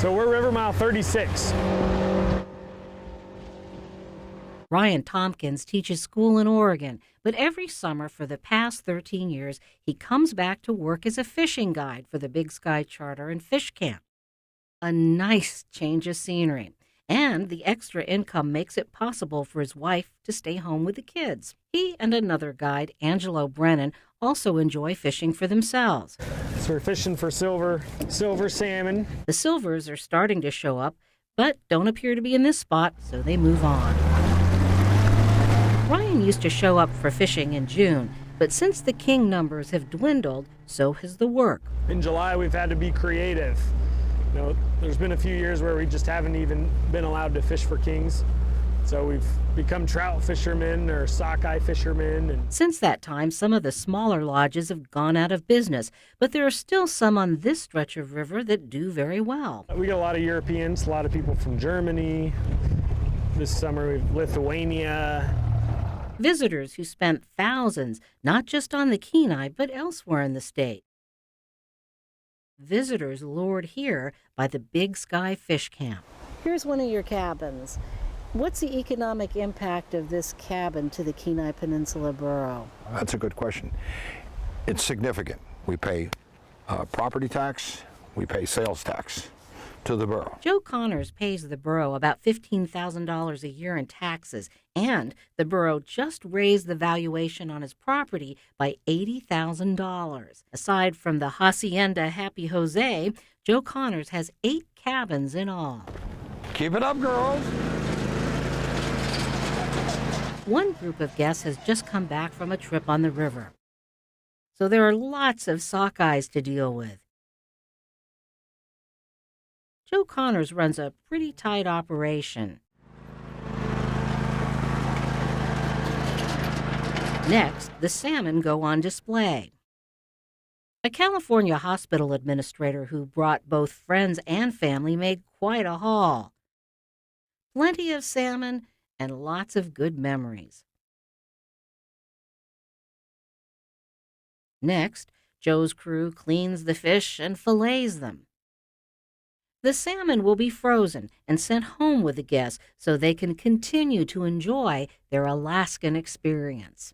So we're river mile 36. Ryan Tompkins teaches school in Oregon, but every summer for the past 13 years, he comes back to work as a fishing guide for the Big Sky Charter and Fish Camp. A nice change of scenery, and the extra income makes it possible for his wife to stay home with the kids. He and another guide, Angelo Brennan, also enjoy fishing for themselves. So we're fishing for silver salmon. The silvers are starting to show up, but don't appear to be in this spot, so they move on. Ryan used to show up for fishing in June, but since the king numbers have dwindled, so has the work. In July, we've had to be creative. You know, there's been a few years where we just haven't even been allowed to fish for kings. So we've become trout fishermen or sockeye fishermen. Since that time, some of the smaller lodges have gone out of business, but there are still some on this stretch of river that do very well. We get a lot of Europeans, a lot of people from Germany. This summer, we've Lithuania. Visitors who spent thousands, not just on the Kenai, but elsewhere in the state. Visitors lured here by the Big Sky Fish Camp. Here's one of your cabins. What's the economic impact of this cabin to the Kenai Peninsula Borough? That's a good question. It's significant. We pay property tax, we pay sales tax to the borough. Joe Connors pays the borough about $15,000 a year in taxes, and the borough just raised the valuation on his property by $80,000. Aside from the Hacienda Happy Jose, Joe Connors has 8 cabins in all. Keep it up, girls! One group of guests has just come back from a trip on the river, so there are lots of sockeyes to deal with. Joe Connors runs a pretty tight operation. Next, the salmon go on display. A California hospital administrator who brought both friends and family made quite a haul. Plenty of salmon and lots of good memories. Next, Joe's crew cleans the fish and fillets them. The salmon will be frozen and sent home with the guests so they can continue to enjoy their Alaskan experience.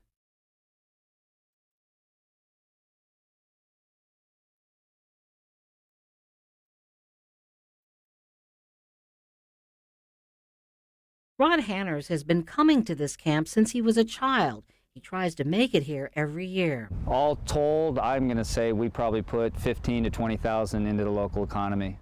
Rod Hanners has been coming to this camp since he was a child. He tries to make it here every year. All told, I'm going to say we probably put 15 to 20,000 into the local economy.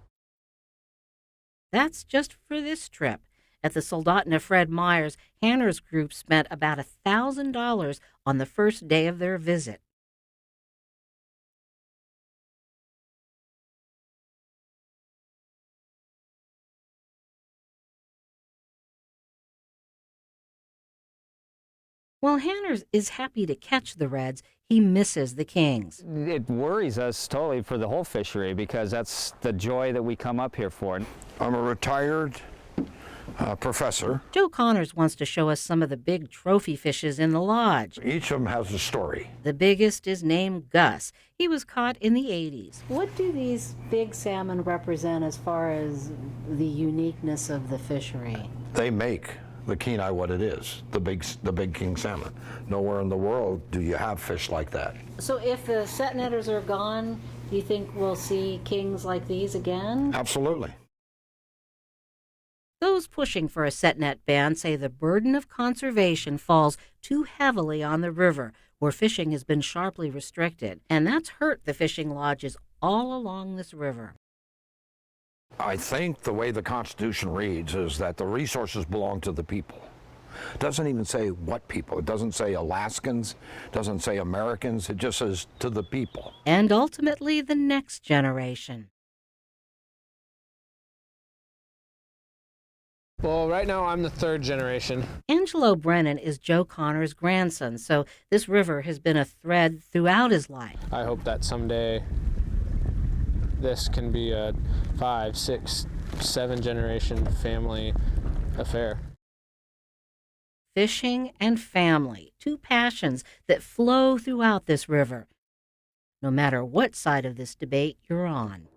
That's just for this trip. At the Soldotna Fred Meyer's, Hanners group spent about $1,000 on the first day of their visit. While Hanners is happy to catch the reds, he misses the kings. It worries us totally for the whole fishery because that's the joy that we come up here for. I'm a retired professor. Joe Connors wants to show us some of the big trophy fishes in the lodge. Each of them has a story. The biggest is named Gus. He was caught in the 80s. What do these big salmon represent as far as the uniqueness of the fishery? They make the Kenai what it is, the big king salmon. Nowhere in the world do you have fish like that. So if the set netters are gone, do you think we'll see kings like these again? Absolutely. Those pushing for a set net ban say the burden of conservation falls too heavily on the river, where fishing has been sharply restricted, and that's hurt the fishing lodges all along this river. I think the way the Constitution reads is that the resources belong to the people. It doesn't even say what people. It doesn't say Alaskans, doesn't say Americans. It just says to the people. And ultimately the next generation. Well, right now I'm the 3rd generation. Angelo Brennan is Joe Connors' grandson, so this river has been a thread throughout his life. I hope that someday this can be a 5, 6, 7 generation family affair. Fishing and family, 2 passions that flow throughout this river, no matter what side of this debate you're on.